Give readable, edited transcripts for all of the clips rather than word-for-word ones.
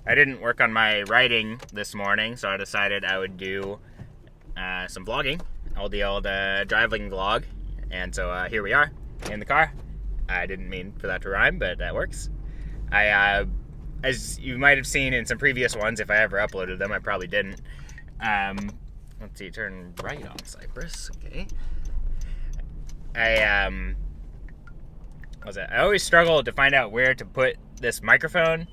I didn't work on my writing this morning, so I decided I would do some vlogging, the old driving vlog. And so here we are in the car. I didn't mean for that to rhyme, but that works. As you might have seen in some previous ones, if I ever uploaded them, I probably didn't. Let's see, turn right on Cypress. Okay. I always struggle to find out where to put this microphone,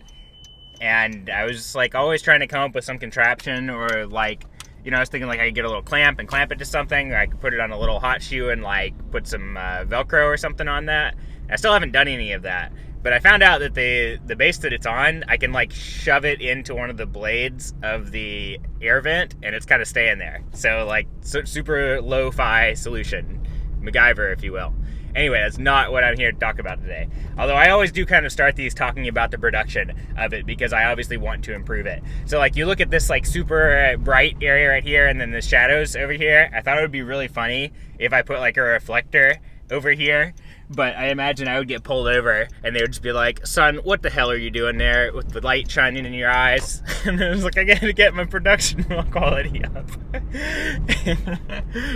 and I was like always trying to come up with some contraption, or like, I was thinking like I could get a little clamp and clamp it to something, or I could put it on a little hot shoe and like put some Velcro or something on that. I still haven't done any of that, but I found out that the base that it's on, I can like shove it into one of the blades of the air vent, and it's kind of staying there. So like super lo-fi solution, MacGyver, if you will. Anyway, that's not what I'm here to talk about today. Although I always do kind of start these talking about the production of it, because I obviously want to improve it. So like you look at this like super bright area right here, and then the shadows over here. I thought it would be really funny if I put like a reflector over here, but I imagine I would get pulled over and they would just be like, "Son, what the hell are you doing there with the light shining in your eyes?" And I was like, I gotta get my production quality up.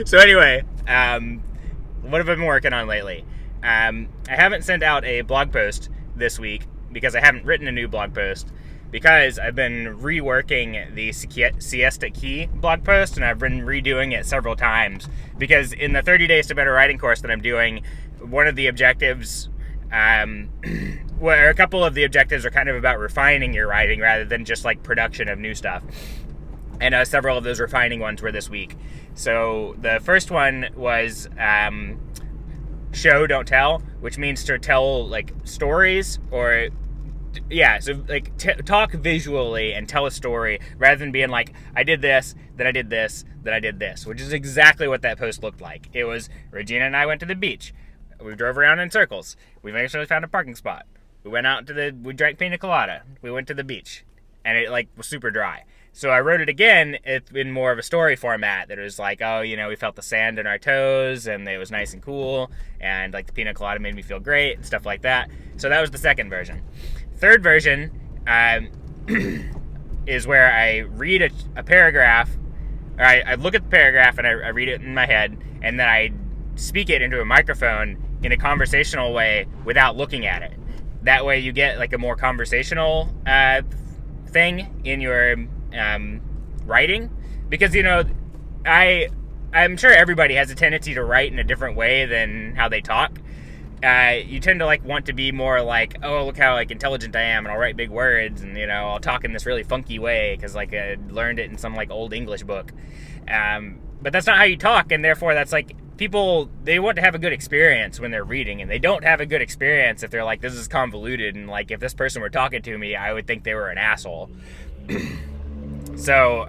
So anyway, what have I been working on lately? I haven't sent out a blog post this week because I haven't written a new blog post, because I've been reworking the Siesta Key blog post, and I've been redoing it several times, because in the 30 Days to Better Writing course that I'm doing, one of the objectives, a couple of the objectives are kind of about refining your writing rather than just like production of new stuff. And several of those refining ones were this week. So the first one was show, don't tell, which means to tell like stories, or so like talk visually and tell a story rather than being like, I did this, then I did this, then I did this, which is exactly what that post looked like. It was Regina and I went to the beach. We drove around in circles. We eventually found a parking spot. We went out we drank pina colada. We went to the beach, and it like was super dry. So I wrote it again in more of a story format, that it was like, oh, we felt the sand in our toes, and it was nice and cool, and like the pina colada made me feel great, and stuff like that. So that was the second version. Third version is where I read a paragraph, or I look at the paragraph and I read it in my head, and then I speak it into a microphone in a conversational way without looking at it. That way you get like a more conversational thing in your writing, because I'm sure everybody has a tendency to write in a different way than how they talk. You tend to like want to be more like, oh, look how like intelligent I am, and I'll write big words, and I'll talk in this really funky way because like I learned it in some like old English book. But that's not how you talk, and therefore that's like, people, they want to have a good experience when they're reading, and they don't have a good experience if they're like, this is convoluted, and like if this person were talking to me, I would think they were an asshole. So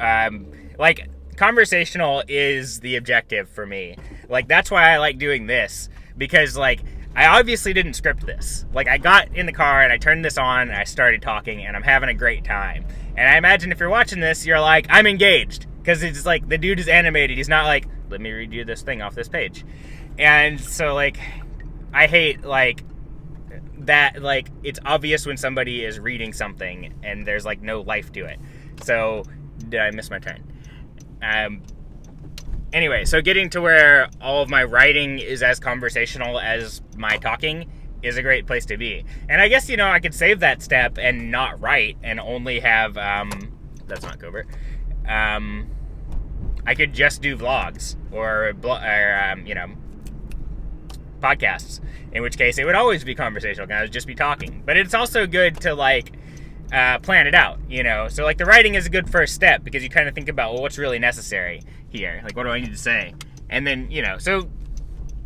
like conversational is the objective for me. Like that's why I like doing this, because like I obviously didn't script this. Like I got in the car and I turned this on and I started talking, and I'm having a great time. And I imagine if you're watching this, you're like, I'm engaged, because it's like the dude is animated. He's not like, let me read you this thing off this page. And so like I hate like that, like it's obvious when somebody is reading something and there's like no life to it. So did I miss my turn? Anyway, so getting to where all of my writing is as conversational as my talking is a great place to be. And I guess, I could save that step and not write and only have, that's not covert. I could just do vlogs or podcasts, in which case it would always be conversational, and I would just be talking. But it's also good to like plan it out, So like the writing is a good first step, because you kind of think about, well, what's really necessary here? Like, what do I need to say? And then, so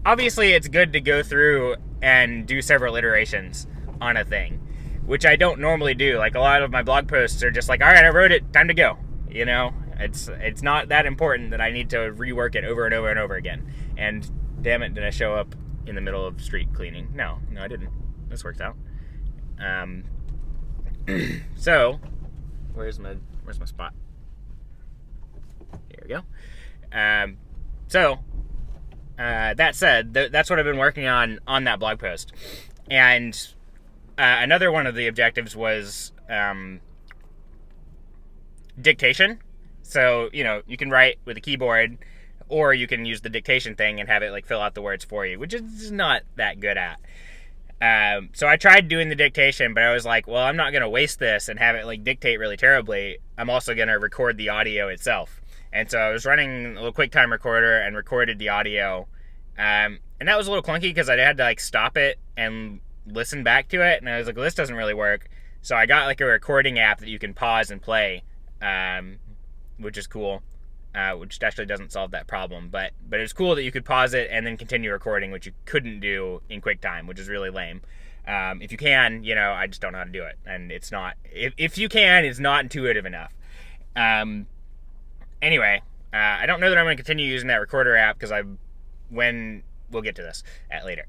obviously it's good to go through and do several iterations on a thing, which I don't normally do. Like a lot of my blog posts are just like, all right, I wrote it, time to go. It's not that important that I need to rework it over and over and over again. And damn it, did I show up in the middle of street cleaning? No, I didn't. This worked out. So, where's my spot? Here we go. That said, that's what I've been working on that blog post. And another one of the objectives was dictation. So, you can write with a keyboard, or you can use the dictation thing and have it like fill out the words for you, which is not that good at. So I tried doing the dictation, but I was like, well, I'm not going to waste this and have it like dictate really terribly. I'm also going to record the audio itself. And so I was running a little QuickTime recorder and recorded the audio. And that was a little clunky because I had to like stop it and listen back to it. And I was like, well, this doesn't really work. So I got like a recording app that you can pause and play, which is cool. Which actually doesn't solve that problem, but it's cool that you could pause it and then continue recording, which you couldn't do in QuickTime, which is really lame. If you can, I just don't know how to do it, and it's not. If you can, it's not intuitive enough. Anyway, I don't know that I'm going to continue using that recorder app because we'll get to this later.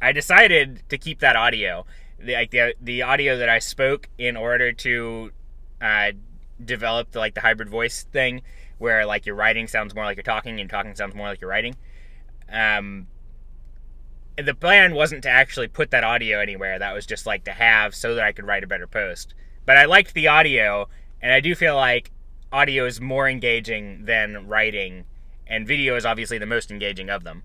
I decided to keep that audio, the audio that I spoke in order to developed like the hybrid voice thing where like your writing sounds more like you're talking and talking sounds more like you're writing. The plan wasn't to actually put that audio anywhere. That was just like to have so that I could write a better post. But I liked the audio, and I do feel like audio is more engaging than writing, and video is obviously the most engaging of them.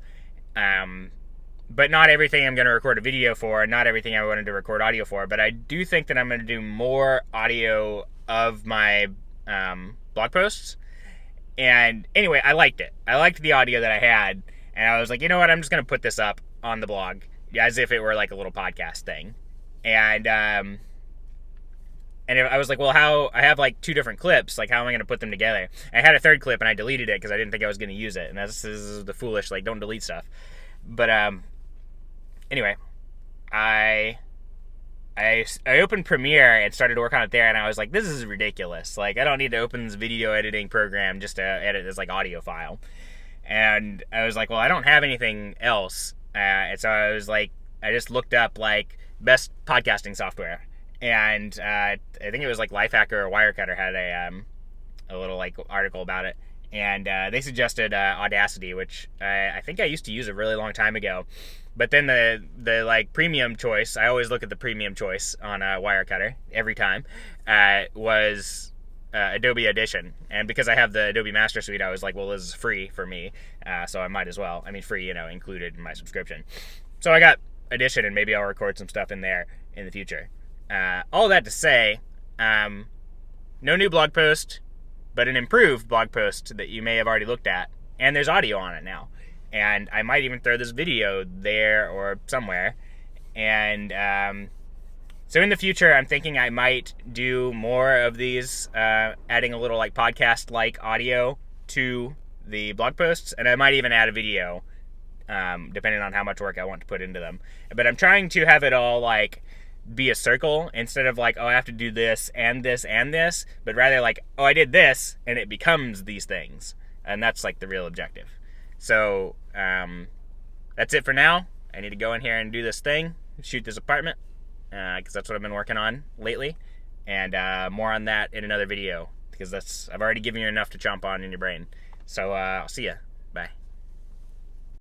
But not everything I'm going to record a video for, not everything I wanted to record audio for, but I do think that I'm going to do more audio of my blog posts. And anyway, I liked it. I liked the audio that I had, and I was like, you know what, I'm just going to put this up on the blog as if it were like a little podcast thing. And I was like, well, how I have like 2 different clips, like how am I going to put them together? I had a third clip and I deleted it because I didn't think I was going to use it, and this is the foolish, like, don't delete stuff. But anyway, I opened Premiere and started to work on it there, and I was like, this is ridiculous. Like, I don't need to open this video editing program just to edit this like audio file. And I was like, well, I don't have anything else. And so I was like, I just looked up like best podcasting software, and I think it was like Lifehacker or Wirecutter had a little like article about it, and they suggested Audacity, which I think I used to use a really long time ago. But then the like premium choice, I always look at the premium choice on Wirecutter every time, was Adobe Audition. And because I have the Adobe Master Suite, I was like, well, this is free for me, so I might as well. I mean, free, included in my subscription. So I got Audition, and maybe I'll record some stuff in there in the future. All that to say, no new blog post, but an improved blog post that you may have already looked at, and there's audio on it now. And I might even throw this video there or somewhere. And so in the future, I'm thinking I might do more of these, adding a little like podcast-like audio to the blog posts. And I might even add a video, depending on how much work I want to put into them. But I'm trying to have it all like be a circle instead of like, oh, I have to do this and this and this. But rather like, oh, I did this and it becomes these things. And that's like the real objective. So that's it for now. I need to go in here and do this thing, shoot this apartment, because that's what I've been working on lately. And more on that in another video, because I've already given you enough to chomp on in your brain. So I'll see ya. Bye.